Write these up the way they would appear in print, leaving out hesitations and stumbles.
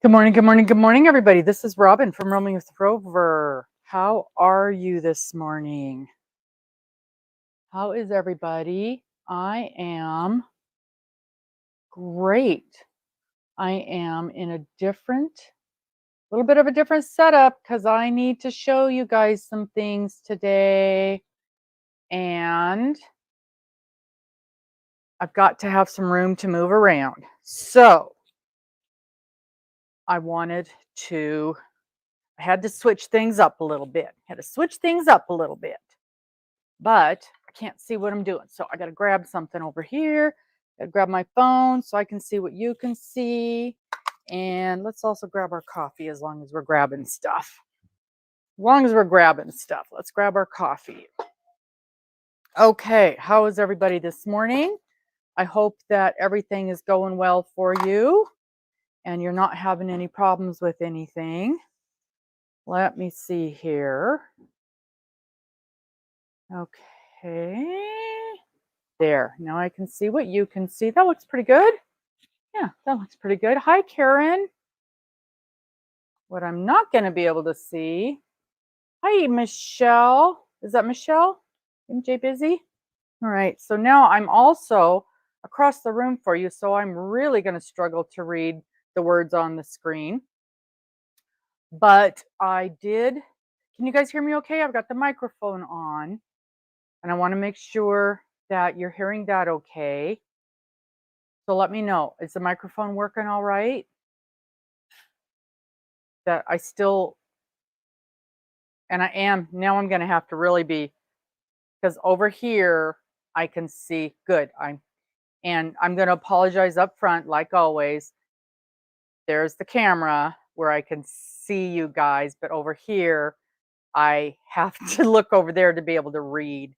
Good morning, good morning, good morning, everybody. This is Robin from Roaming with Rover. How are you this morning? How is everybody? I am great. I am in a little bit of a different setup because I need to show you guys some things today. And I've got to have some room to move around. So I had to switch things up a little bit. But I can't see what I'm doing. So I got to grab something over here. Got to grab my phone so I can see what you can see. And let's also grab our coffee as long as we're grabbing stuff. Let's grab our coffee. Okay, how is everybody this morning? I hope that everything is going well for you and you're not having any problems with anything. Let me see here. Okay. There, now I can see what you can see. That looks pretty good. Yeah, that looks pretty good. Hi, Karen. What I'm not going to be able to see. Hi, Michelle. Is that Michelle? MJ busy? All right, so now I'm also across the room for you, so I'm really going to struggle to read the words on the screen. But I did. Can you guys hear me okay? I've got the microphone on, and I want to make sure that you're hearing that okay. So let me know. Is the microphone working all right? That I still, and I am, now I'm going to have to really be, because over here I can see good. And I'm going to apologize up front, like always. There's the camera where I can see you guys, but over here I have to look over there to be able to read.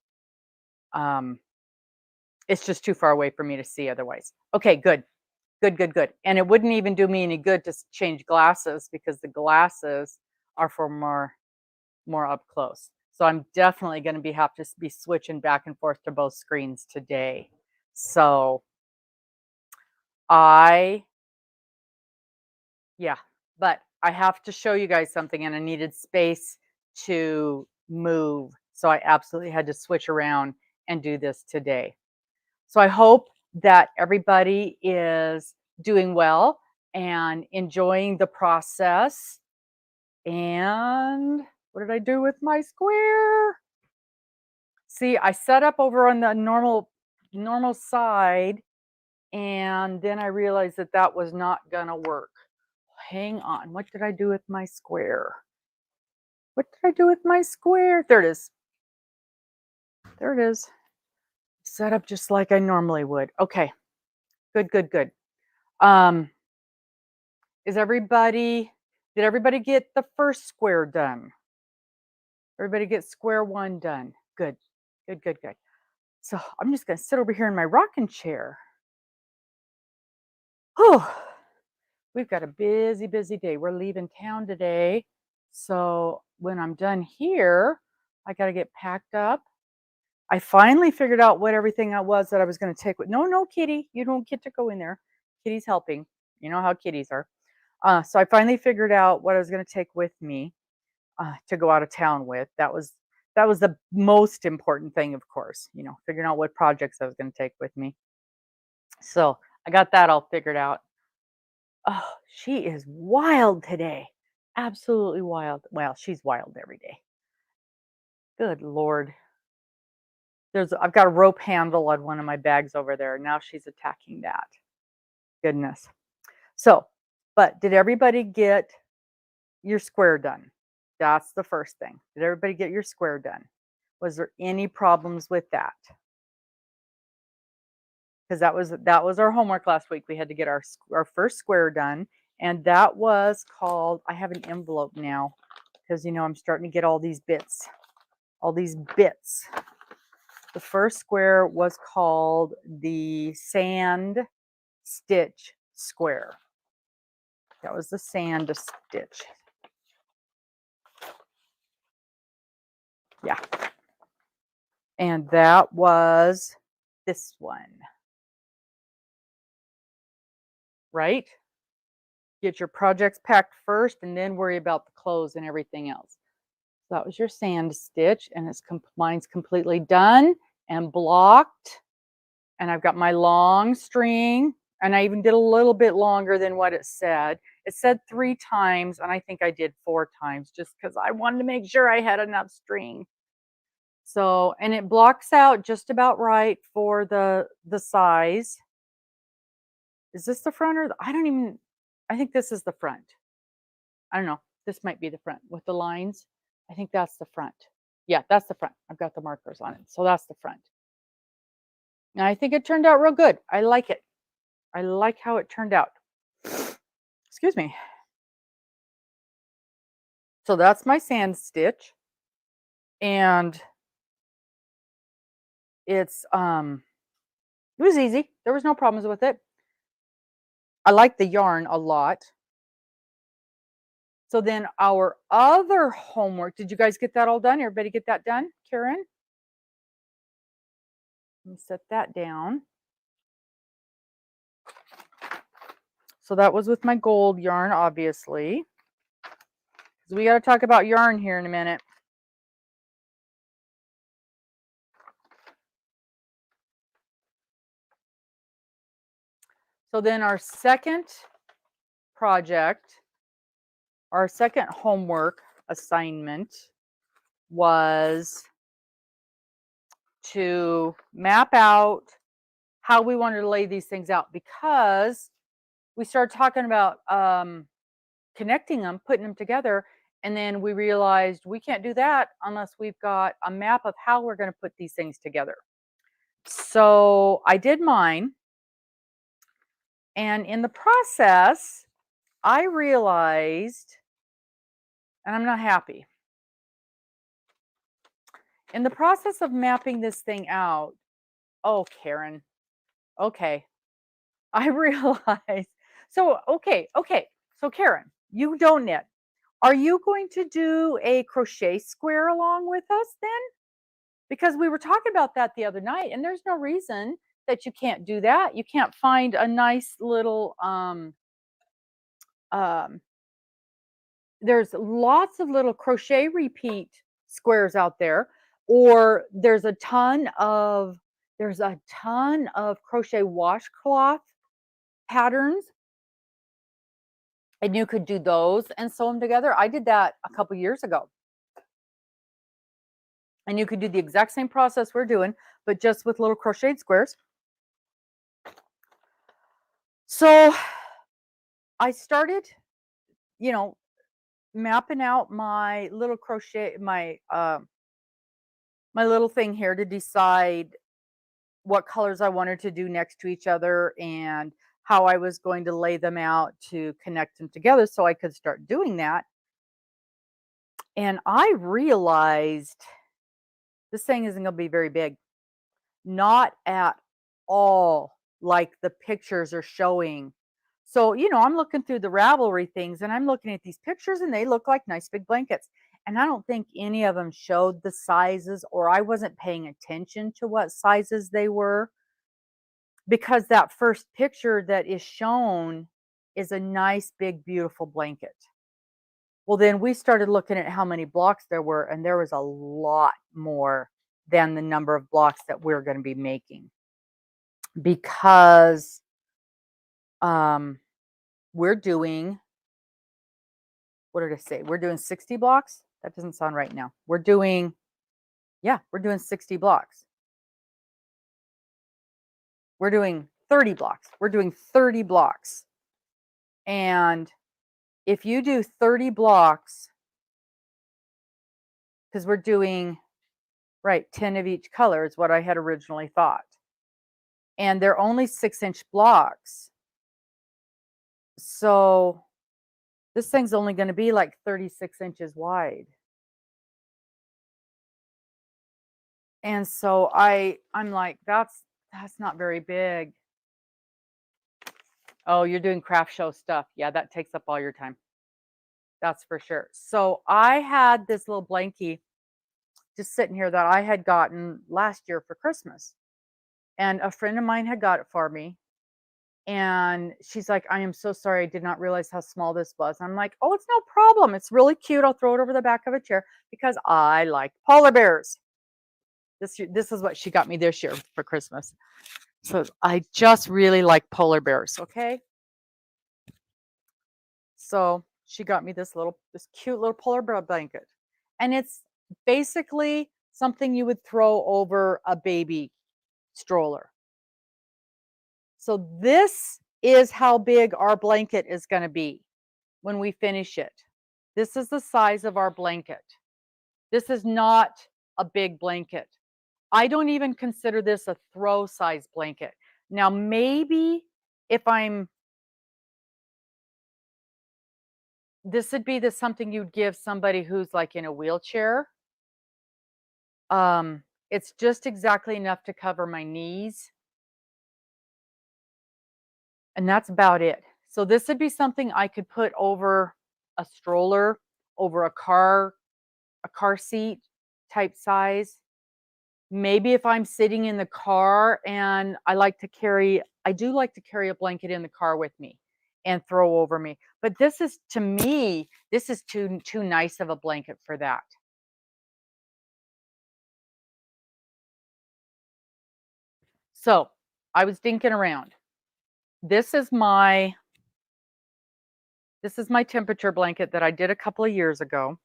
It's just too far away for me to see otherwise. Okay, good. Good. And it wouldn't even do me any good to change glasses because the glasses are for more up close. So I'm definitely going to have to be switching back and forth to both screens today. So but I have to show you guys something and I needed space to move. So I absolutely had to switch around and do this today. So I hope that everybody is doing well and enjoying the process. And what did I do with my square? See, I set up over on the normal side, and then I realized that that was not gonna work. Hang on, what did I do with my square? There it is. Set up just like I normally would. Okay, good. Did everybody get the first square done? Everybody get square one done? Good. So I'm just gonna sit over here in my rocking chair. Oh, we've got a busy day. We're leaving town today. So when I'm done here, I got to get packed up. I finally figured out what everything was that I was going to take with. No, Kitty, you don't get to go in there. Kitty's helping. You know how kitties are. So I finally figured out what I was going to take with me to go out of town with. That was the most important thing, of course. You know, figuring out what projects I was going to take with me. So I got that all figured out. Oh, she is wild today. Absolutely wild. Well, she's wild every day. Good Lord. I've got a rope handle on one of my bags over there. Now she's attacking that. Goodness. So, but did everybody get your square done? That's the first thing. Did everybody get your square done? Was there any problems with that? Because that was our homework last week. We had to get our first square done, and that was called. I have an envelope now because you know I'm starting to get all these bits. The first square was called the sand stitch square. That was the sand stitch. Yeah. And that was this one. Right? Get your projects packed first and then worry about the clothes and everything else. So that was your sand stitch, and mine's completely done and blocked. And I've got my long string, and I even did a little bit longer than what it said. It said 3 times, and I think I did 4 times just because I wanted to make sure I had enough string. So, and it blocks out just about right for the size. Is this the front or I don't even, I think this is the front. I don't know. This might be the front with the lines. I think that's the front. Yeah, that's the front. I've got the markers on it. So that's the front. And I think it turned out real good. I like it. I like how it turned out. Excuse me. So that's my sand stitch. And it was easy. There was no problems with it. I like the yarn a lot. So then our other homework, did you guys get that all done? Everybody get that done? Karen? Let me set that down. So that was with my gold yarn, obviously. So we got to talk about yarn here in a minute. So then our second project, our second homework assignment was to map out how we wanted to lay these things out, because we started talking about connecting them, putting them together, and then we realized we can't do that unless we've got a map of how we're going to put these things together. So I did mine, and in the process, I realized, and I'm not happy. In the process of mapping this thing out, oh, Karen, okay, I realized. So, okay. So, Karen, you don't knit. Are you going to do a crochet square along with us then? Because we were talking about that the other night, and there's no reason that you can't do that. You can't find a nice little um there's lots of little crochet repeat squares out there, or there's a ton of crochet washcloth patterns, and you could do those and sew them together. I did that a couple years ago. And you could do the exact same process we're doing, but just with little crocheted squares. So I started, you know, mapping out my little crochet, my little thing here to decide what colors I wanted to do next to each other and how I was going to lay them out to connect them together so I could start doing that. And I realized this thing isn't going to be very big. Not at all like the pictures are showing. So, I'm looking through the Ravelry things, and I'm looking at these pictures, and they look like nice big blankets. And I don't think any of them showed the sizes, or I wasn't paying attention to what sizes they were, because that first picture that is shown is a nice big beautiful blanket. Well, then we started looking at how many blocks there were, and there was a lot more than the number of blocks that we're going to be making, because we're doing, what did I say? We're doing 60 blocks. That doesn't sound right now. We're doing 60 blocks. We're doing 30 blocks. We're doing 30 blocks. And if you do 30 blocks, because we're doing, right, 10 of each color is what I had originally thought. And they're only 6-inch blocks. So this thing's only going to be like 36 inches wide. And so I'm like, that's not very big. Oh, you're doing craft show stuff. Yeah, that takes up all your time. That's for sure. So I had this little blankie just sitting here that I had gotten last year for Christmas. And a friend of mine had got it for me. And she's like, I am so sorry. I did not realize how small this was. I'm like, oh, it's no problem. It's really cute. I'll throw it over the back of a chair because I like polar bears. This is what she got me this year for Christmas. So I just really like polar bears. Okay. So she got me this cute little polar bear blanket. And it's basically something you would throw over a baby stroller. So this is how big our blanket is going to be when we finish it. This is the size of our blanket. This is not a big blanket. I don't even consider this a throw size blanket. Now, maybe if this would be something you'd give somebody who's like in a wheelchair. It's just exactly enough to cover my knees. And that's about it. So this would be something I could put over a stroller, over a car seat type size. Maybe if I'm sitting in the car and I do like to carry a blanket in the car with me and throw over me. But this is, to me, this is too nice of a blanket for that. So I was dinking around. This is my temperature blanket that I did a couple of years ago.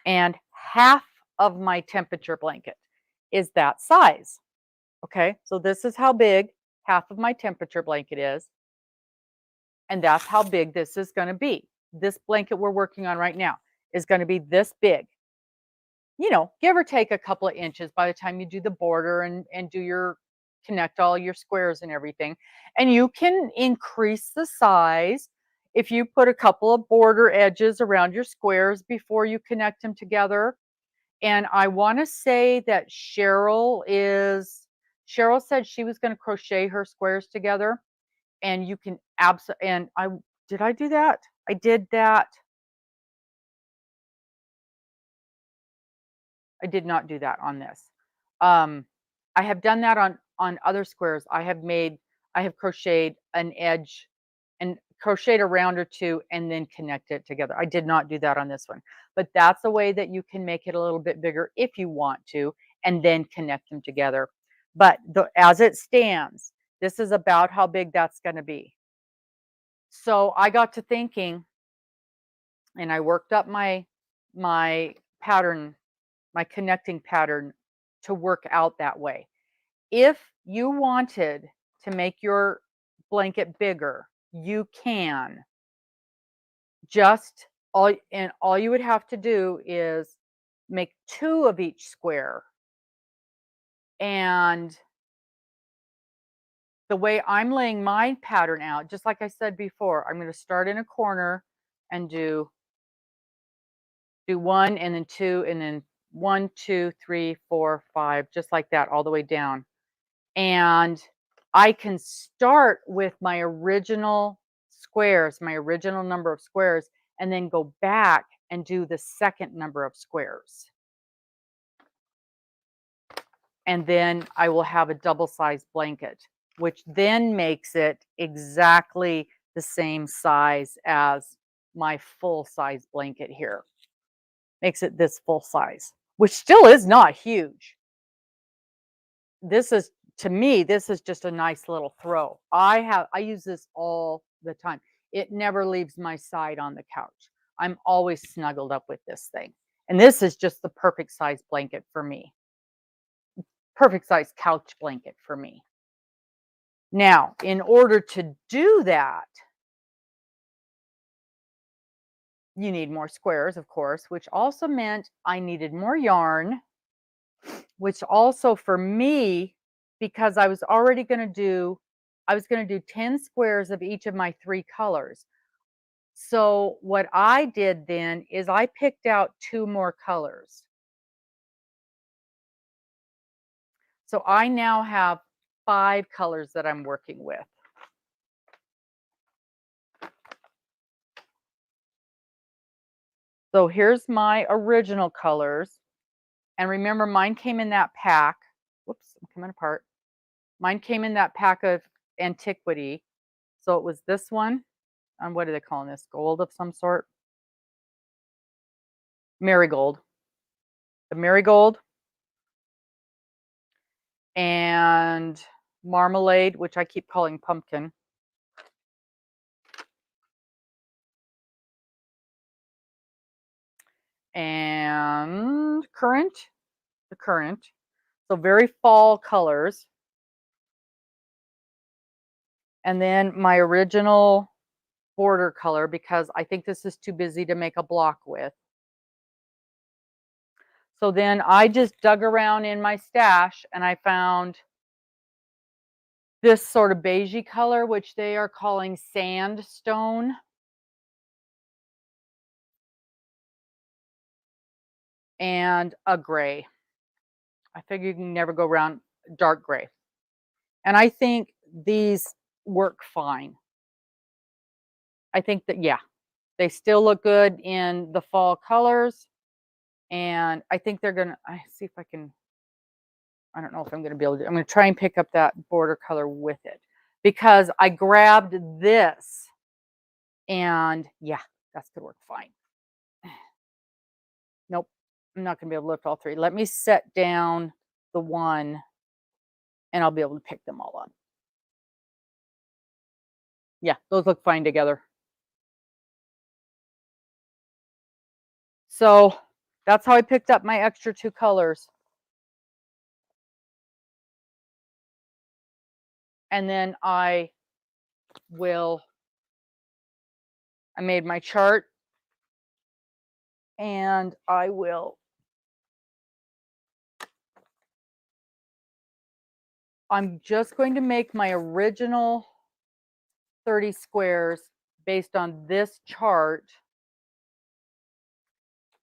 And half of my temperature blanket is that size. Okay, so this is how big half of my temperature blanket is. And that's how big this is going to be. This blanket we're working on right now is going to be this big. You know, give or take a couple of inches by the time you do the border and do your connect all your squares and everything. And you can increase the size if you put a couple of border edges around your squares before you connect them together. And I want to say that Cheryl said she was going to crochet her squares together, and you can and I do that? I did that. I did not do that on this. I have done that on other squares. I have crocheted an edge and crocheted a round or two and then connect it together. I did not do that on this one, but that's a way that you can make it a little bit bigger if you want to, and then connect them together. But as it stands, this is about how big that's going to be. So I got to thinking, and I worked up my pattern, my connecting pattern to work out that way. If you wanted to make your blanket bigger, you can. All you would have to do is make 2 of each square. And the way I'm laying my pattern out, just like I said before, I'm going to start in a corner and do 1 and then 2 and then 1, 2, 3, 4, 5, just like that all the way down. And I can start with my original squares, my original number of squares, and then go back and do the second number of squares. And then I will have a double-sized blanket, which then makes it exactly the same size as my full-size blanket here. Makes it this full size, which still is not huge. This is, to me, this is just a nice little throw. I use this all the time. It never leaves my side on the couch. I'm always snuggled up with this thing. And this is just the perfect size blanket for me. Perfect size couch blanket for me. Now, in order to do that, you need more squares, of course, which also meant I needed more yarn, which also for me, because I was going to do 10 squares of each of my 3 colors. So what I did then is I picked out 2 more colors. So I now have 5 colors that I'm working with. So here's my original colors. And remember, mine came in that pack. Whoops, I'm coming apart. Mine came in that pack of Antiquity. So it was this one. And what are they calling this? Gold of some sort? Marigold. The marigold and marmalade, which I keep calling pumpkin. And the currant. So very fall colors. And then my original border color, because I think this is too busy to make a block with. So then I just dug around in my stash and I found this sort of beigey color, which they are calling sandstone. And a gray. I figure you can never go around dark gray. And I think these work fine. I think that, yeah, they still look good in the fall colors. And I think they're going to, I see if I can, I don't know if I'm going to be able to, I'm going to try and pick up that border color with it because I grabbed this and yeah, that's going to work fine. Nope, I'm not going to be able to lift all three. Let me set down the one and I'll be able to pick them all up. Yeah, those look fine together. So that's how I picked up my extra 2 colors. And then I made my chart and I'm just going to make my original 30 squares based on this chart.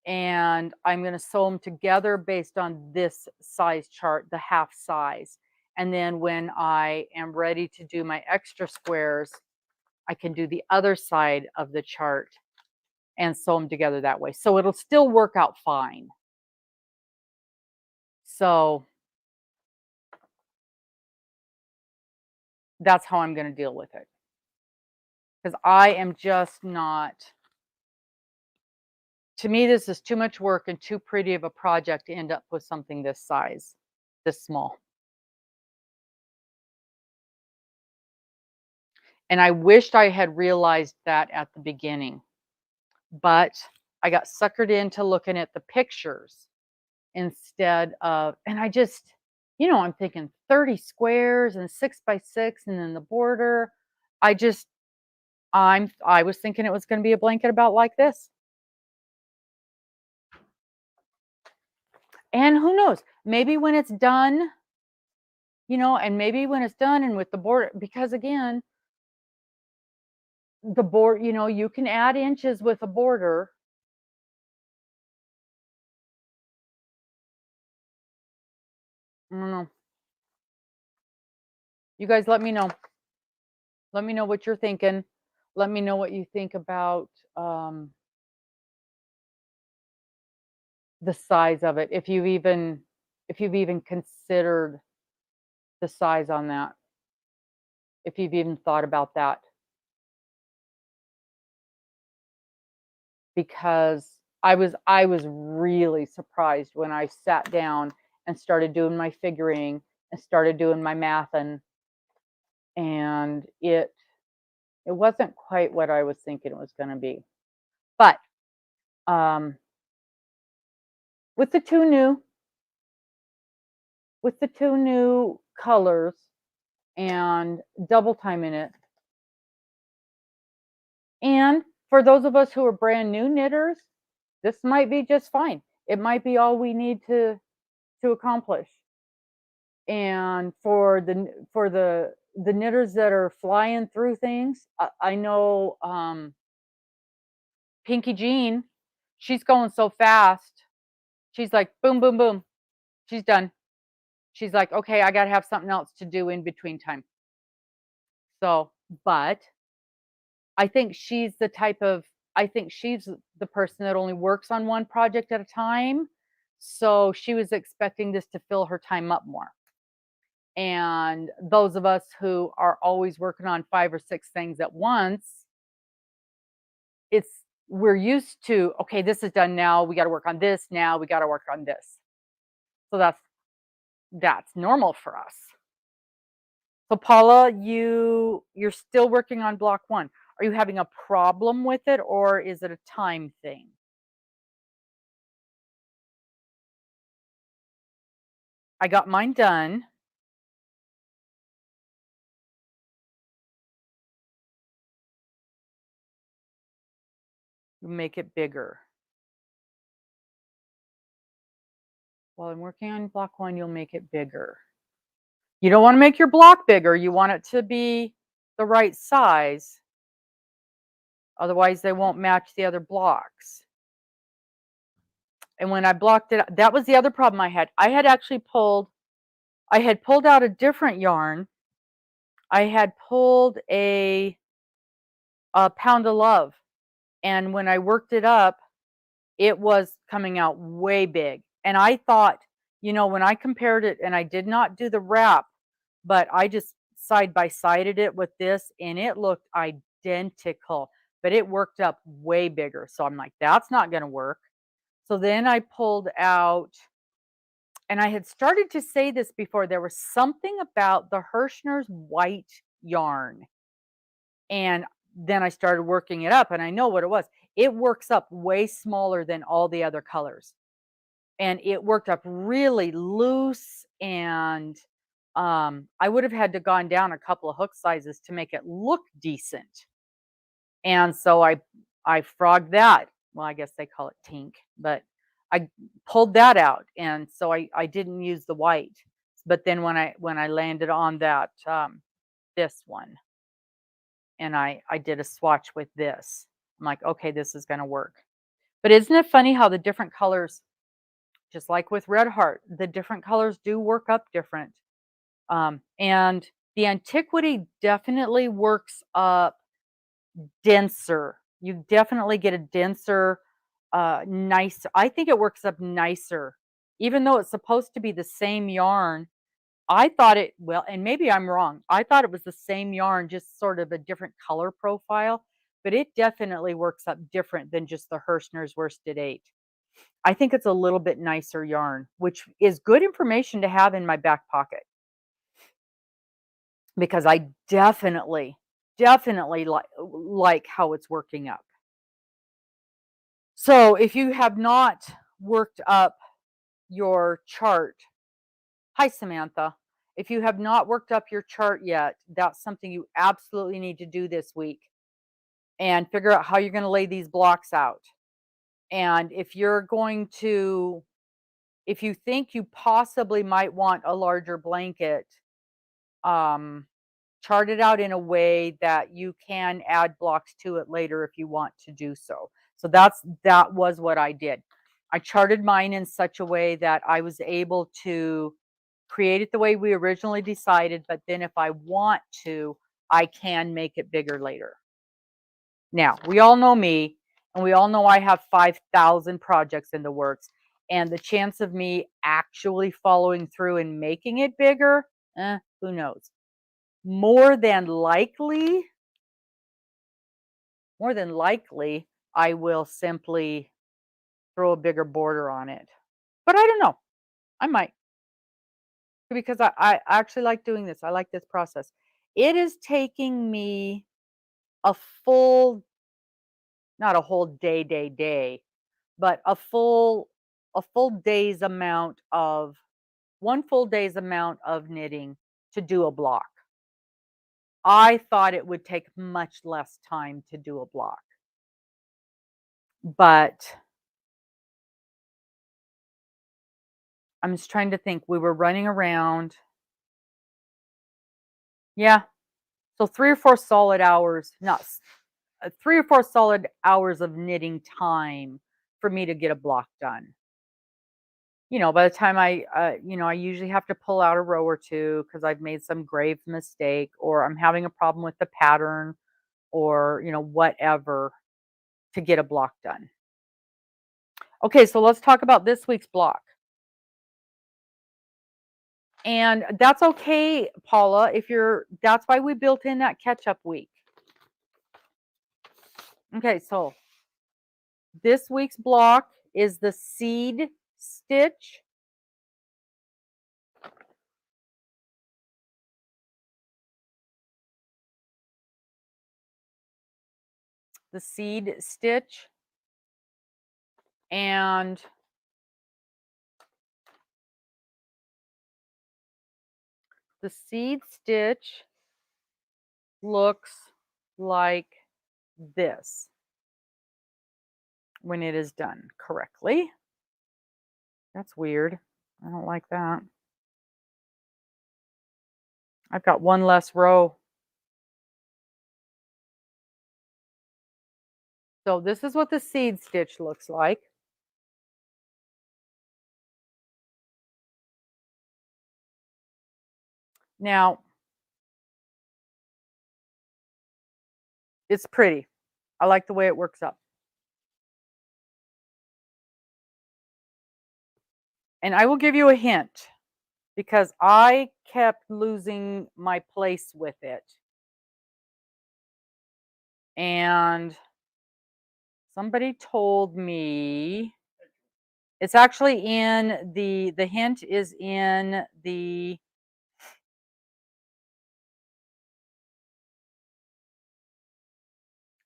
And I'm going to sew them together based on this size chart, the half size. And then when I am ready to do my extra squares, I can do the other side of the chart and sew them together that way. So it'll still work out fine. So that's how I'm going to deal with it. Because I am just not, to me, this is too much work and too pretty of a project to end up with something this size, this small. And I wished I had realized that at the beginning, but I got suckered into looking at the pictures instead of, and I just, I'm thinking 30 squares and 6 by 6 and then the border. I was thinking it was going to be a blanket about like this. And who knows, maybe when it's done, and maybe when it's done and with the border, because again, the board, you can add inches with a border. I don't know. You guys let me know. Let me know what you're thinking. Let me know what you think about the size of it. If you've even considered the size on that. If you've even thought about that. Because I was really surprised when I sat down and started doing my figuring and started doing my math and it wasn't quite what I was thinking it was going to be. But with the two new colors and double timing it, and for those of us who are brand new knitters, this might be just fine. It might be all we need to accomplish. And for the knitters that are flying through things, I know Pinky Jean, she's going so fast. She's like, boom, boom, boom. She's done. She's like, okay, I got to have something else to do in between time. So, but I think she's the person that only works on one project at a time. So she was expecting this to fill her time up more. And those of us who are always working on 5 or 6 things at once, it's we're used to, okay, this is done now, we got to work on this now, we got to work on this. So that's normal for us. So Paula, you're still working on block 1. Are you having a problem with it or is it a time thing? I got mine done. You make it bigger. While I'm working on block 1, you'll make it bigger. You don't want to make your block bigger. You want it to be the right size. Otherwise, they won't match the other blocks. And when I blocked it, that was the other problem I had. I had pulled out a different yarn. I had pulled a pound of love. And when I worked it up, it was coming out way big. And I thought, when I compared it, and I did not do the wrap, but I just side by sided it with this, and it looked identical, but it worked up way bigger. So I'm like, that's not going to work. So then I pulled out, and I had started to say this before, there was something about the Hirschner's white yarn. And then I started working it up, and I know what it was. It works up way smaller than all the other colors. And it worked up really loose, and I would have had to gone down a couple of hook sizes to make it look decent. And so I frogged that. Well, I guess they call it tink, but I pulled that out, and so I didn't use the white. But then when I landed on that this one, and I did a swatch with this, I'm like, okay, this is going to work. But isn't it funny how the different colors, just like with Red Heart, the different colors do work up different. And the Antiquity definitely works up denser. You definitely get a denser, nicer. I think it works up nicer, even though it's supposed to be the same yarn. I thought it, well, and maybe I'm wrong. I thought it was the same yarn, just sort of a different color profile, but it definitely works up different than just the Hirschner's Worsted 8. I think it's a little bit nicer yarn, which is good information to have in my back pocket, because I definitely like how it's working up. So if you have not worked up your chart, hi Samantha. If you have not worked up your chart yet, that's something you absolutely need to do this week, and figure out how you're going to lay these blocks out. And if you think you possibly might want a larger blanket, um, chart it out in a way that you can add blocks to it later if you want to do so. So that was what I did. I charted mine in such a way that I was able to create it the way we originally decided, but then if I want to, I can make it bigger later. Now, we all know me, and we all know I have 5,000 projects in the works, and the chance of me actually following through and making it bigger, who knows? More than likely, I will simply throw a bigger border on it. But I don't know. I might, because I actually like doing this. I like this process. It is taking me a full, not a whole day, but a full day's amount of one full day's amount of knitting to do a block. I thought it would take much less time to do a block. But I'm just trying to think. We were running around. Yeah. So 3 or 4 solid hours, not 3 or 4 solid hours of knitting time for me to get a block done. By the time I usually have to pull out a row or two because I've made some grave mistake, or I'm having a problem with the pattern, or, whatever, to get a block done. Okay, so let's talk about this week's block. And that's okay, Paula, if that's why we built in that catch-up week. Okay, so this week's block is the seed stitch. The seed stitch. And the seed stitch looks like this when it is done correctly. That's weird. I don't like that. I've got one less row. So this is what the seed stitch looks like. Now, it's pretty. I like the way it works up. And I will give you a hint because I kept losing my place with it. And somebody told me it's actually in the hint is in the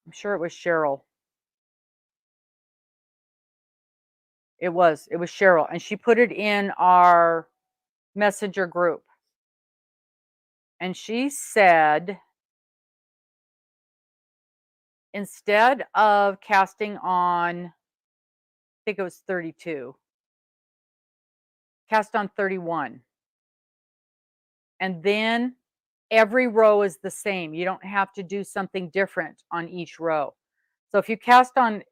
I'm sure it was Cheryl. It was Cheryl, and she put it in our messenger group. And she said, instead of casting on, I think it was 32, cast on 31. And then every row is the same. You don't have to do something different on each row. So if you cast on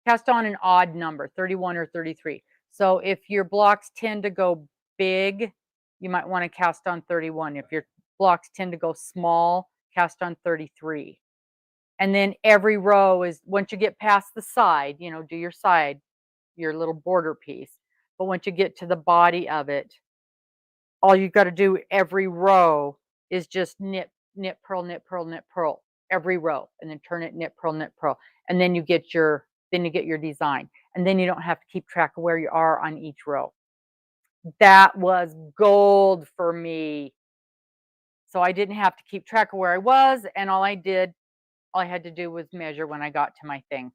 an odd number, 31 or 33. So if your blocks tend to go big, you might want to cast on 31. If your blocks tend to go small, cast on 33. And then every row is, once you get past the side, do your side, your little border piece. But once you get to the body of it, all you got to do every row is just knit, knit, purl, knit, purl, knit, purl every row, and then turn it, knit, purl, knit, purl. And then you get your design. And then you don't have to keep track of where you are on each row. That was gold for me. So I didn't have to keep track of where I was, and all I had to do was measure when I got to my thing.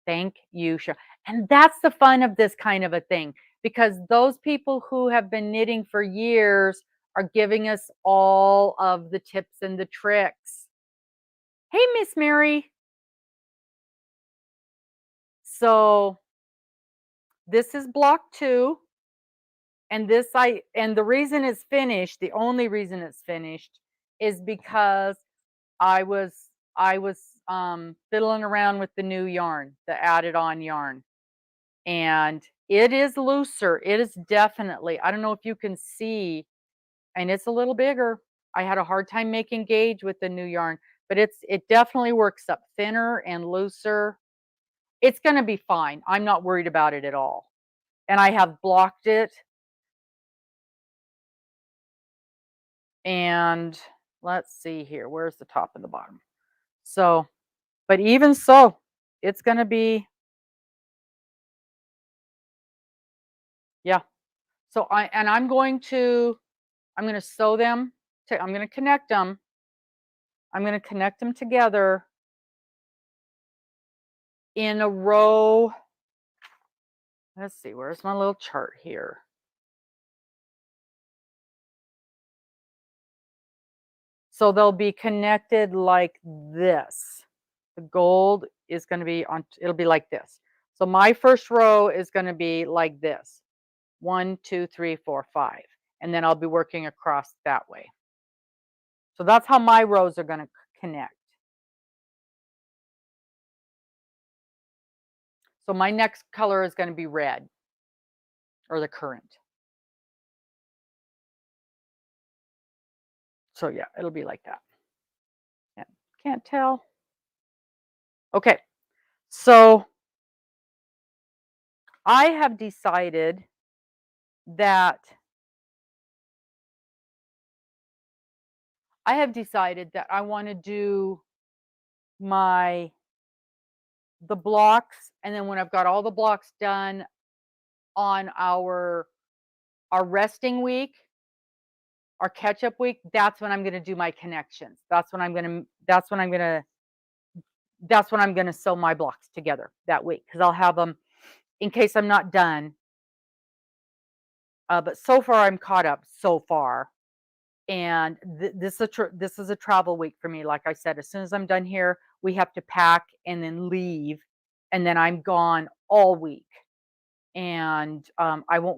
Thank you, Cheryl. And that's the fun of this kind of a thing, because those people who have been knitting for years are giving us all of the tips and the tricks. Hey, Miss Mary. So this is block 2. And the reason it's finished, the only reason it's finished is because I was fiddling around with the new yarn, the added on yarn. And it is looser. It is definitely, I don't know if you can see, and it's a little bigger. I had a hard time making gauge with the new yarn, but it definitely works up thinner and looser. It's going to be fine. I'm not worried about it at all. And I have blocked it. And let's see here. Where's the top and the bottom? So, but even so, it's going to be, yeah. So I'm going to sew them. I'm going to connect them. I'm going to connect them together in a row. Let's see, where's my little chart here? So they'll be connected like this. The gold is going to be it'll be like this. So my first row is going to be like this. 1, 2, 3, 4, 5. And then I'll be working across that way. So that's how my rows are going to connect. So my next color is going to be red, or the current. So yeah, it'll be like that. Yeah, can't tell. Okay, so I have decided that I have decided that I want to do my the blocks, and then when I've got all the blocks done on our resting week, our catch up week, that's when I'm going to do my connections. That's when I'm going to sew my blocks together that week, cuz I'll have them in case I'm not done. But so far I'm caught up so far. And this is a travel week for me. Like I said, as soon as I'm done here, we have to pack and then leave, and then I'm gone all week. And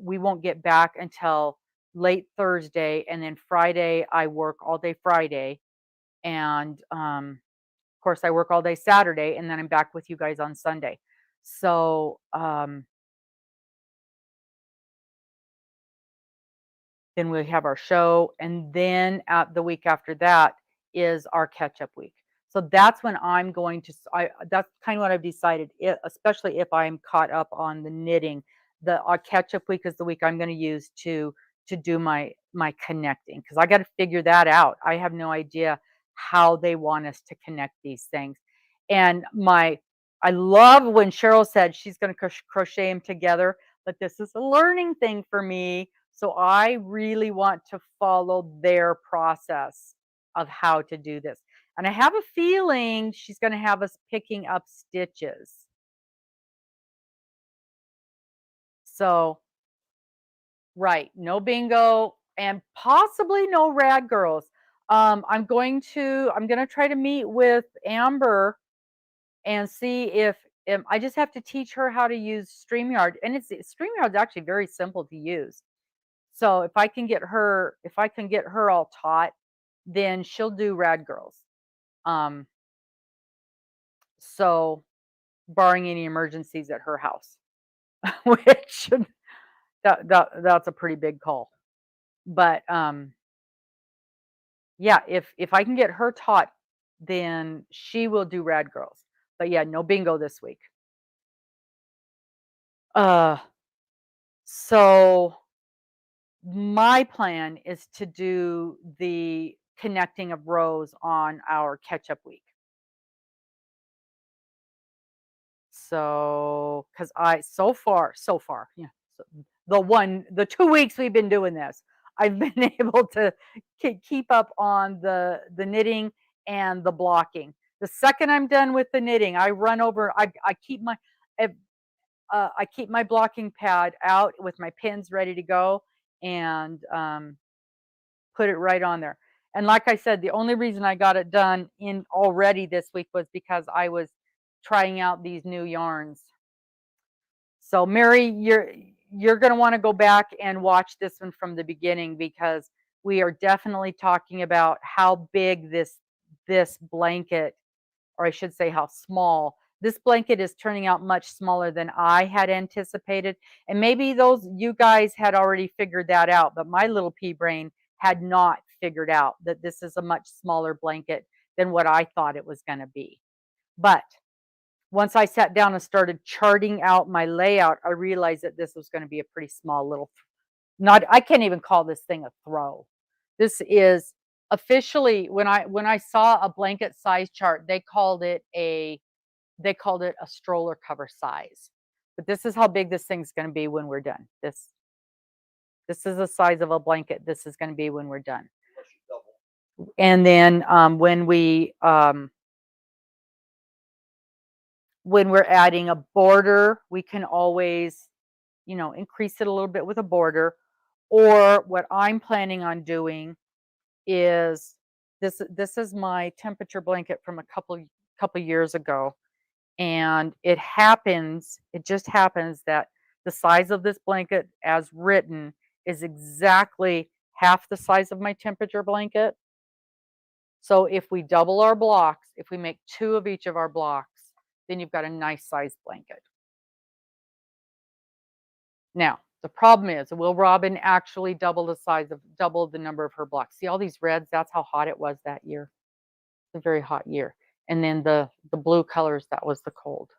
we won't get back until late Thursday, and then Friday I work all day Friday, and of course I work all day Saturday, and then I'm back with you guys on Sunday. So then we have our show, and then at the week after that is our catch up week. So that's when I'm going to. That's kind of what I've decided. Especially if I'm caught up on the knitting, the our catch up week is the week I'm going to use to do my connecting, because I got to figure that out. I have no idea how they want us to connect these things, and I love when Cheryl said she's going to crochet them together, but this is a learning thing for me. So I really want to follow their process of how to do this. And I have a feeling she's going to have us picking up stitches. So, right, no bingo and possibly no rad girls. I'm going to try to meet with Amber and see if I just have to teach her how to use StreamYard. And StreamYard's actually very simple to use. So if I can get her all taught, then she'll do Rad Girls. Um, so barring any emergencies at her house, which that's a pretty big call. But yeah, if I can get her taught, then she will do Rad Girls. But yeah, no bingo this week. Uh, so my plan is to do the connecting of rows on our catch up week. So, because so far, yeah, so the 2 weeks we've been doing this, I've been able to keep up on the knitting and the blocking. The second I'm done with the knitting, I run over. I I keep my blocking pad out with my pins ready to go, and put it right on there. And like I said, the only reason I got it done in already this week was because I was trying out these new yarns. So Mary, you're going to want to go back and watch this one from the beginning, because we are definitely talking about how big this blanket, or I should say how small this blanket is, turning out much smaller than I had anticipated. And maybe those you guys had already figured that out, but my little pea brain had not figured out that this is a much smaller blanket than what I thought it was going to be. But once I sat down and started charting out my layout, I realized that this was going to be a pretty small little, not, I can't even call this thing a throw. This is officially, when I saw a blanket size chart, they called it a stroller cover size. But this is how big this thing's going to be when we're done. This is the size of a blanket. This is going to be when we're done. And then when we're adding a border, we can always, increase it a little bit with a border. Or what I'm planning on doing is this is my temperature blanket from a couple years ago. And it just happens that the size of this blanket as written is exactly half the size of my temperature blanket. So if we double our blocks, if we make 2 of each of our blocks, then you've got a nice size blanket. Now, the problem is, will Robin actually double the number of her blocks? See all these reds? That's how hot it was that year. It's a very hot year. And then the blue colors, that was the cold.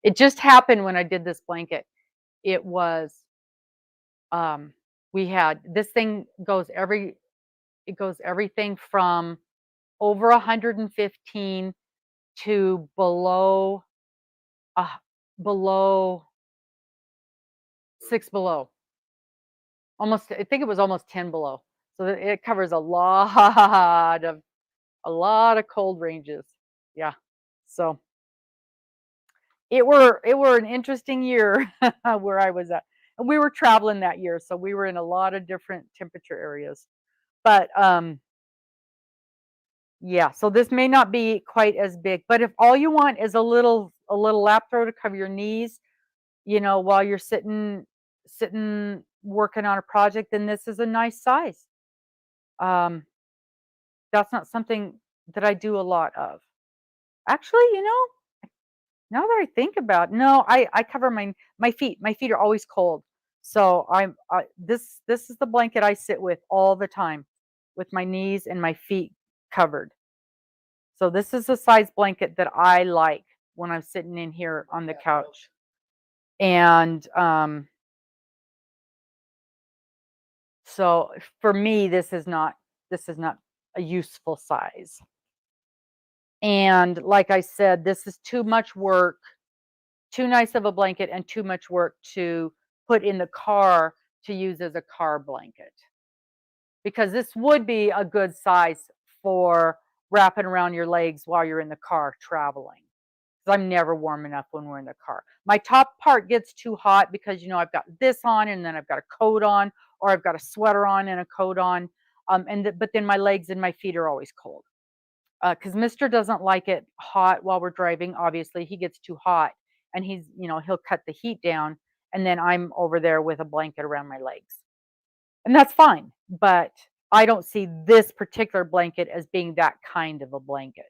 It just happened when I did this blanket. It was Um, we had this thing goes it goes everything from over 115 to uh, below 6 below. Almost, I think it was almost 10 below. So it covers a lot of cold ranges. Yeah. So it were an interesting year where I was at. And we were traveling that year, so we were in a lot of different temperature areas. But yeah, so this may not be quite as big, but if all you want is a little lap throw to cover your knees, while you're sitting working on a project, then this is a nice size. Um, that's not something that I do a lot of. Actually, now that I think about it, no, I cover my feet. My feet are always cold. So this is the blanket I sit with all the time, with my knees and my feet covered. So this is the size blanket that I like when I'm sitting in here on the couch. And so for me, this is not a useful size. And like I said, this is too much work, too nice of a blanket, and too much work to put in the car to use as a car blanket. Because this would be a good size for wrapping around your legs while you're in the car traveling. 'Cause I'm never warm enough when we're in the car. My top part gets too hot because, I've got this on and then I've got a coat on, or I've got a sweater on and a coat on. But then my legs and my feet are always cold. Because Mister doesn't like it hot while we're driving. Obviously, he gets too hot, and he'll cut the heat down, and then I'm over there with a blanket around my legs, and that's fine. But I don't see this particular blanket as being that kind of a blanket.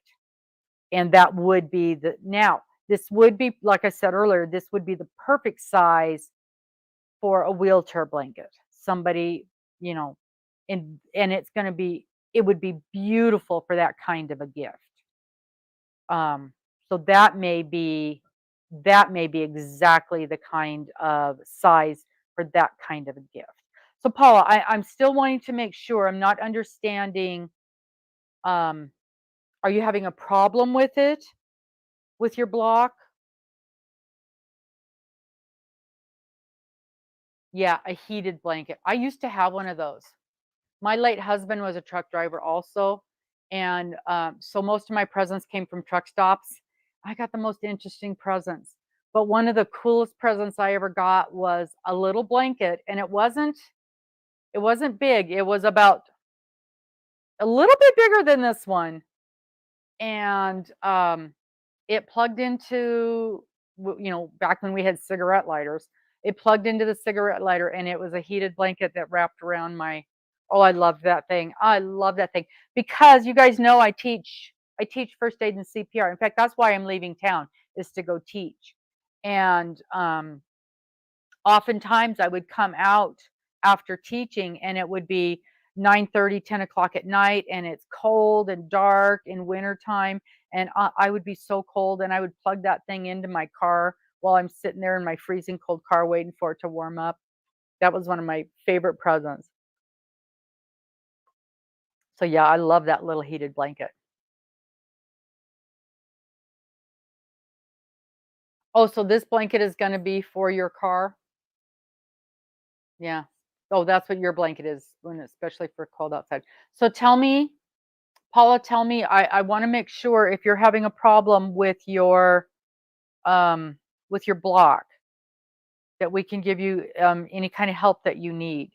And that would be this would be, like I said earlier, this would be the perfect size for a wheelchair blanket. Somebody, you know, and it would be beautiful for that kind of a gift. So that may be exactly the kind of size for that kind of a gift. So Paula, I'm still wanting to make sure I'm not understanding. Um, are you having a problem with it, with your block? Yeah, a heated blanket. I used to have one of those. My late husband was a truck driver also, and so most of my presents came from truck stops. I got the most interesting presents, but one of the coolest presents I ever got was a little blanket, and it wasn't big. It was about a little bit bigger than this one, and it plugged into, back when we had cigarette lighters, it plugged into the cigarette lighter, and it was a heated blanket that wrapped around my. Oh, I love that thing. I love that thing because you guys know I teach first aid and CPR. In fact, that's why I'm leaving town, is to go teach. And oftentimes I would come out after teaching, and it would be 9:30, 10 o'clock at night, and it's cold and dark in wintertime, and I would be so cold, and I would plug that thing into my car while I'm sitting there in my freezing cold car waiting for it to warm up. That was one of my favorite presents. So yeah, I love that little heated blanket. Oh, so this blanket is going to be for your car? Yeah. Oh, that's what your blanket is, especially for cold outside. So tell me, Paula, tell me, I want to make sure if you're having a problem um, with your block, that we can give you any kind of help that you need,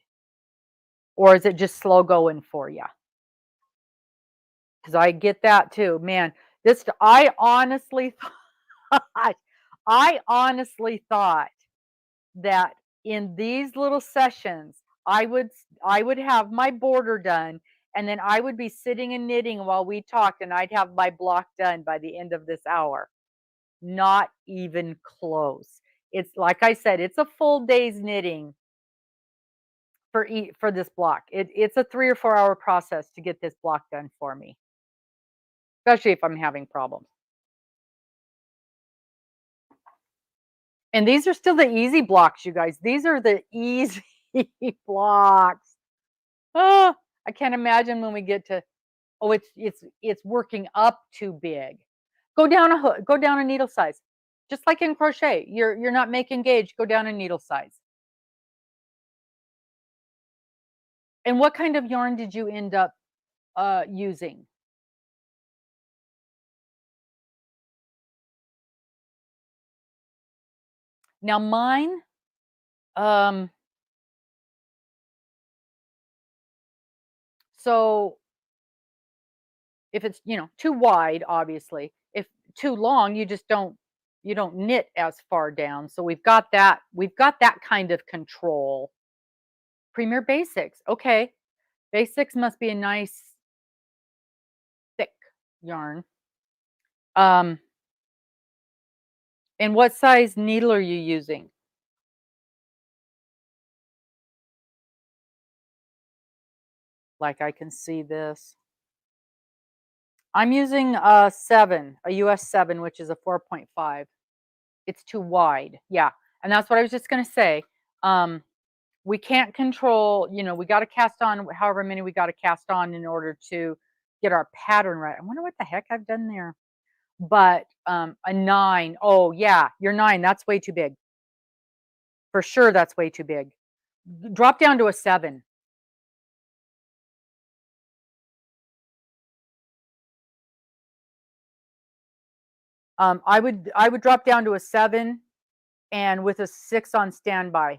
or is it just slow going for you? Because I get that too, man. Thought, I honestly thought that in these little sessions, I would have my border done, and then I would be sitting and knitting while we talked, and I'd have my block done by the end of this hour. Not even close. It's like I said, it's a full day's knitting for this block. It's a 3 or 4 hour process to get this block done for me, especially if I'm having problems. And these are still the easy blocks, you guys. These are the easy blocks. Oh, I can't imagine when we get to, oh, it's working up too big. Go down a hook, go down a needle size. Just like in crochet, you're not making gauge, go down a needle size. And what kind of yarn did you end up using? Now mine, um, so if it's, too wide, obviously. If too long, you don't knit as far down. So we've got that kind of control. Premier Basics. Okay. Basics must be a nice thick yarn. Um, and what size needle are you using? Like I can see this. I'm using a 7, a US 7, which is a 4.5. It's too wide. Yeah. And that's what I was just going to say. Um, we can't control, we got to cast on however many we got to cast on in order to get our pattern right. I wonder what the heck I've done there. But a 9, oh yeah, your 9, that's way too big. For sure, that's way too big. Drop down to a 7. I would drop down to a 7 and with a 6 on standby.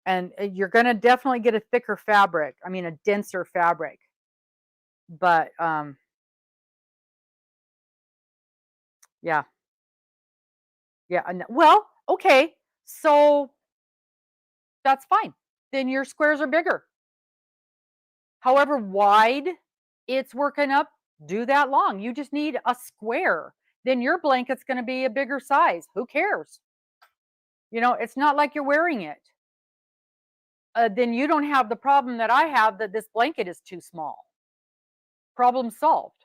And you're going to definitely get a thicker fabric. I mean, a denser fabric. But yeah, yeah. Well, okay. So that's fine. Then your squares are bigger. However wide it's working up, do that long. You just need a square. Then your blanket's going to be a bigger size. Who cares? It's not like you're wearing it. Then you don't have the problem that I have that this blanket is too small. Problem solved.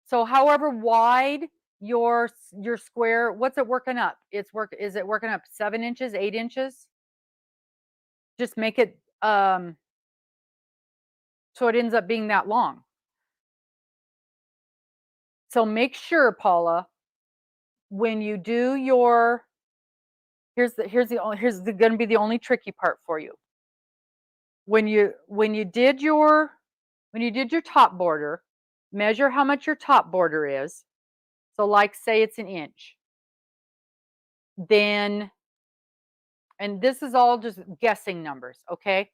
So however wide your square, what's it working up? Is it working up 7 inches, 8 inches? Just make it so it ends up being that long. So make sure, Paula, when you do your here's going to be the only tricky part for you. When you did your top border, measure how much your top border is. So like say it's an inch. Then, and this is all just guessing numbers, okay?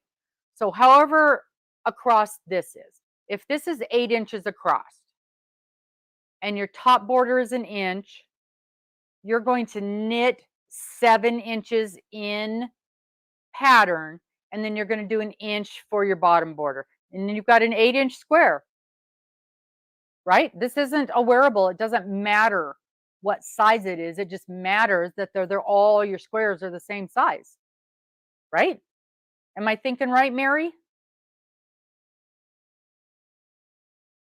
So however across this is, if this is 8 inches across and your top border is an inch, you're going to knit 7 inches in pattern, and then you're going to do an inch for your bottom border. And then you've got an 8-inch square, right? This isn't a wearable. It doesn't matter what size it is. It just matters that they're all your squares are the same size, right? Am I thinking right, Mary?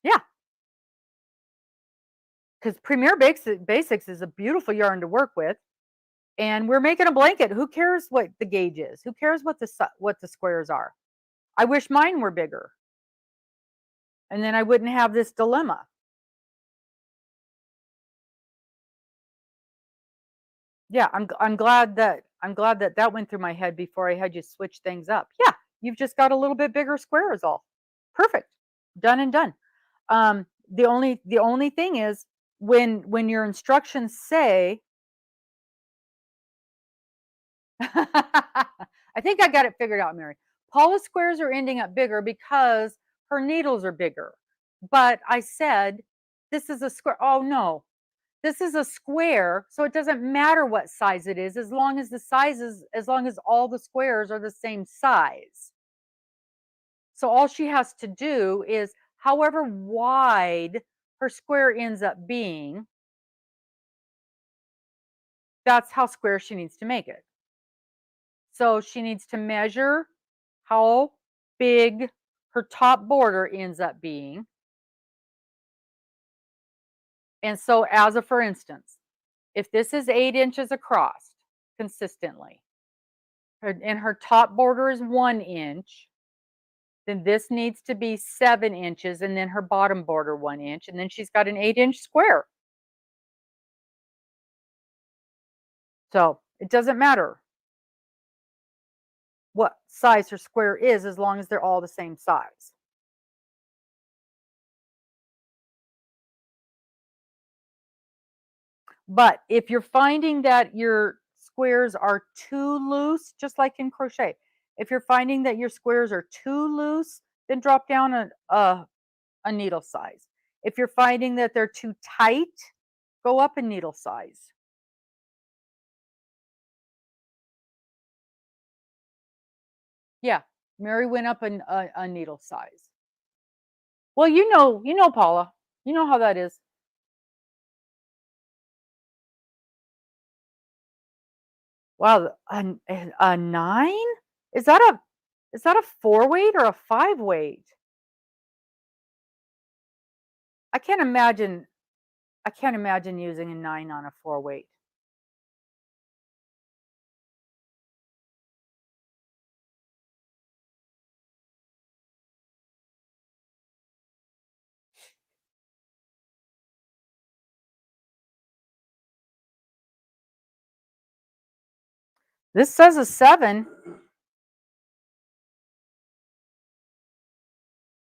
Yeah, because Premier Basics is a beautiful yarn to work with, and we're making a blanket. Who cares what the gauge is? Who cares what the squares are? I wish mine were bigger, and then I wouldn't have this dilemma. Yeah, I'm glad that that went through my head before I had you switch things up. Yeah, you've just got a little bit bigger square is all. Perfect. Done and done. The only thing is when your instructions say I think I got it figured out, Mary. Paula's squares are ending up bigger because her needles are bigger. But I said this is a square. Oh no. This is a square, so it doesn't matter what size it is as long as all the squares are the same size. So all she has to do is however wide her square ends up being, that's how square she needs to make it. So she needs to measure how big her top border ends up being. And so as a for instance, if this is 8 inches across consistently, and her top border is 1 inch, then this needs to be 7 inches, and then her bottom border 1 inch, and then she's got an 8-inch square. So it doesn't matter what size her square is as long as they're all the same size. But if you're finding that your squares are too loose, just like in crochet, if you're finding that your squares are too loose, then drop down a needle size. If you're finding that they're too tight, go up a needle size. Yeah, Mary went up a needle size. Well, you know, Paula, you know how that is. Wow, a 9? Is that a is that a 4 weight or a 5 weight? I can't imagine I can't imagine using a 9 on a 4 weight. This says a 7.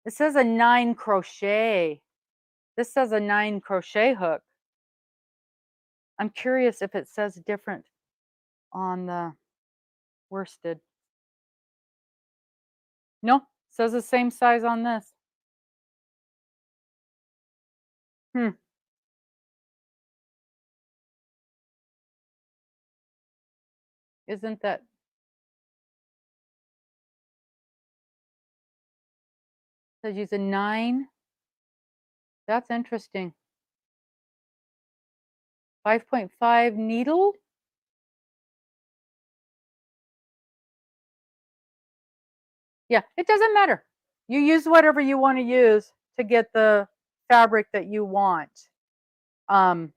It says a 9 crochet. This says a 9 crochet hook. I'm curious if it says different on the worsted. No, says the same size on this. Hmm. Isn't that says use a 9? That's interesting. 5.5 needle? Yeah, it doesn't matter. You use whatever you want to use to get the fabric that you want. Um,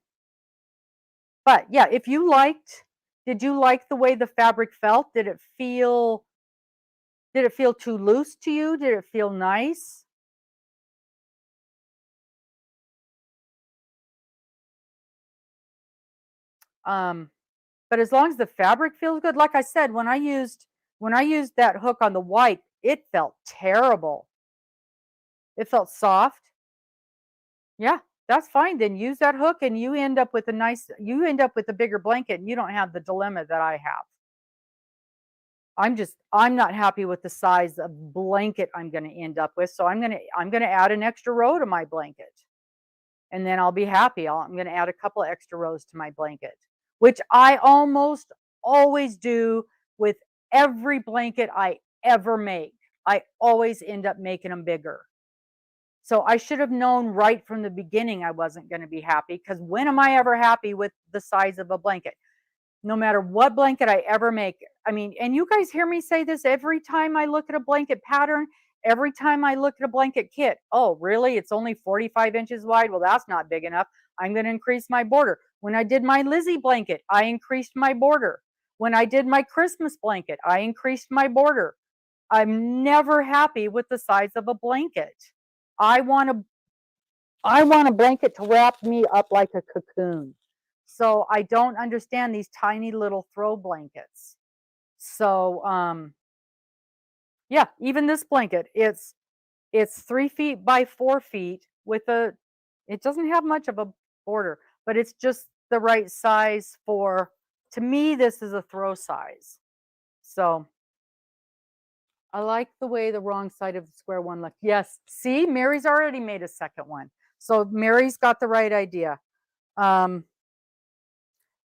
but yeah, if you liked, did you like the way the fabric felt? Did it feel too loose to you? Did it feel nice? Um, but as long as the fabric feels good, like I said, when I used that hook on the white, it felt terrible. It felt soft. Yeah, that's fine. Then use that hook and you end up with a bigger blanket and you don't have the dilemma that I have. I'm not happy with the size of blanket I'm going to end up with. So I'm going to add an extra row to my blanket. And then I'll be happy. I'm going to add a couple of extra rows to my blanket, which I almost always do with every blanket I ever make. I always end up making them bigger. So I should have known right from the beginning I wasn't going to be happy, because when am I ever happy with the size of a blanket? No matter what blanket I ever make. I mean, and you guys hear me say this every time I look at a blanket pattern, every time I look at a blanket kit. Oh, really? It's only 45 inches wide? Well, that's not big enough. I'm going to increase my border. When I did my Lizzie blanket, I increased my border. When I did my Christmas blanket, I increased my border. I'm never happy with the size of a blanket. I want a I want a blanket to wrap me up like a cocoon. So I don't understand these tiny little throw blankets. So yeah, even this blanket, it's 3 feet by 4 feet with a it doesn't have much of a border, but it's just the right size for to me, this is a throw size. So I like the way the wrong side of the square one looked. Yes, see, Mary's already made a second one. So Mary's got the right idea. Um,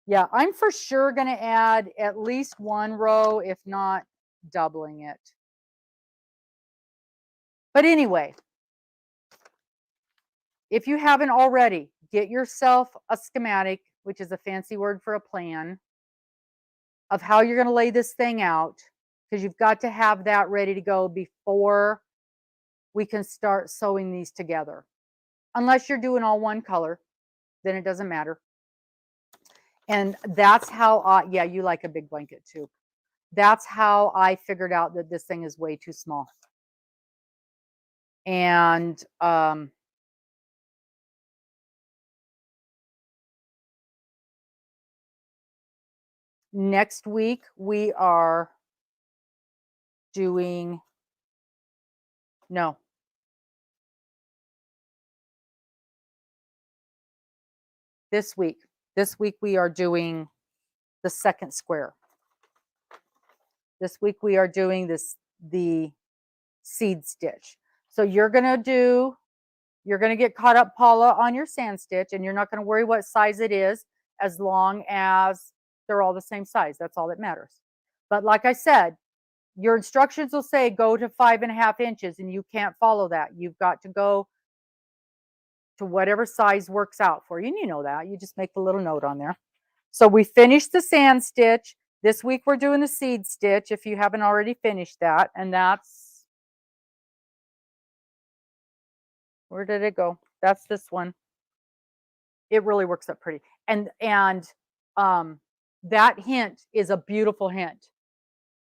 yeah, I'm for sure going to add at least one row, if not doubling it. But anyway, if you haven't already, get yourself a schematic, which is a fancy word for a plan of how you're going to lay this thing out, because you've got to have that ready to go before we can start sewing these together. Unless you're doing all one color, then it doesn't matter. And that's how yeah, you like a big blanket too. That's how I figured out that this thing is way too small. And next week we are doing, no, this week. This week we are doing the second square. This week we are doing the seed stitch. So you're gonna get caught up, Paula, on your sand stitch, and you're not gonna worry what size it is as long as they're all the same size. That's all that matters. But like I said, your instructions will say go to 5.5 inches, and you can't follow that. You've got to go to whatever size works out for you. And you know that. You just make the little note on there. So we finished the sand stitch. This week we're doing the seed stitch if you haven't already finished that. And that's, where did it go? That's this one. It really works up pretty. And that hint is a beautiful hint.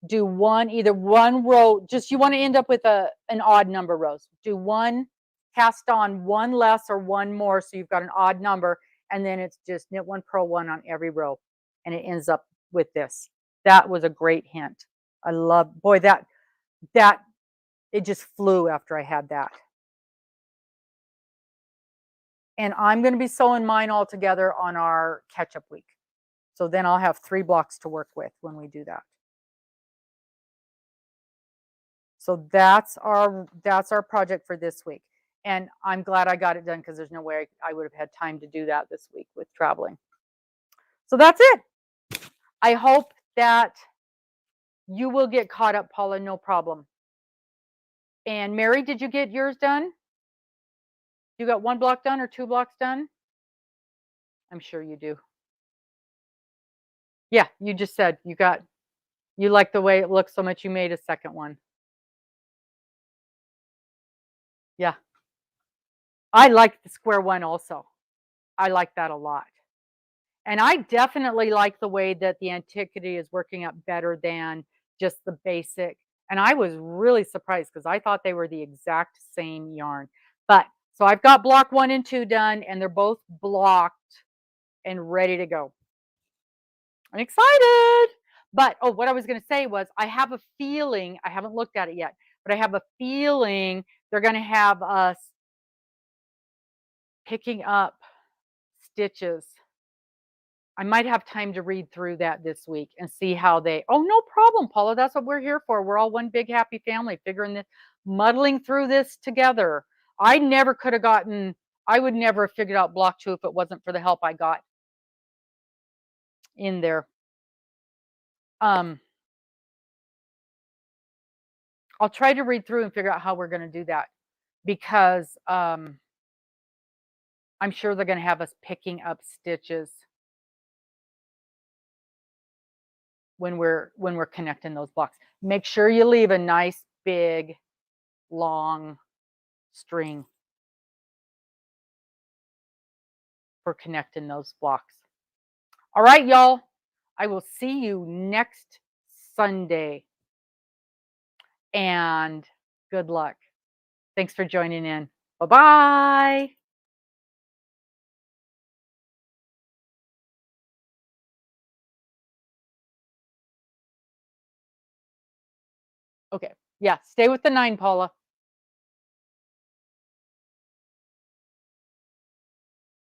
Do either one row, just you want to end up with an odd number rows. Do one, cast on one less or one more, so you've got an odd number, and then it's just knit one, purl one on every row, and it ends up with this. That was a great hint. I love, boy, that it just flew after I had that. And I'm going to be sewing mine all together on our catch-up week. So then I'll have 3 blocks to work with when we do that. So that's our project for this week. And I'm glad I got it done because there's no way I would have had time to do that this week with traveling. So that's it. I hope that you will get caught up, Paula, no problem. And Mary, did you get yours done? You got 1 block done or 2 blocks done? I'm sure you do. Yeah, you just said you like the way it looks so much you made a second one. Yeah. I like the square one also. I like that a lot. And I definitely like the way that the Antiquity is working out better than just the basic. And I was really surprised because I thought they were the exact same yarn. But so I've got block 1 and 2 done, and they're both blocked and ready to go. I'm excited. But oh, what I was going to say was I have a feeling, I haven't looked at it yet, but I have a feeling they're going to have us picking up stitches. I might have time to read through that this week and see how they, oh, no problem, Paula. That's what we're here for. We're all one big happy family, figuring this, muddling through this together. I never could have gotten, I would never have figured out block 2 if it wasn't for the help I got in there. I'll try to read through and figure out how we're going to do that, because I'm sure they're going to have us picking up stitches when we're connecting those blocks. Make sure you leave a nice big long string for connecting those blocks. All right, y'all. I will see you next Sunday. And good luck. Thanks for joining in. Bye-bye. Okay. Yeah, stay with the 9, Paula.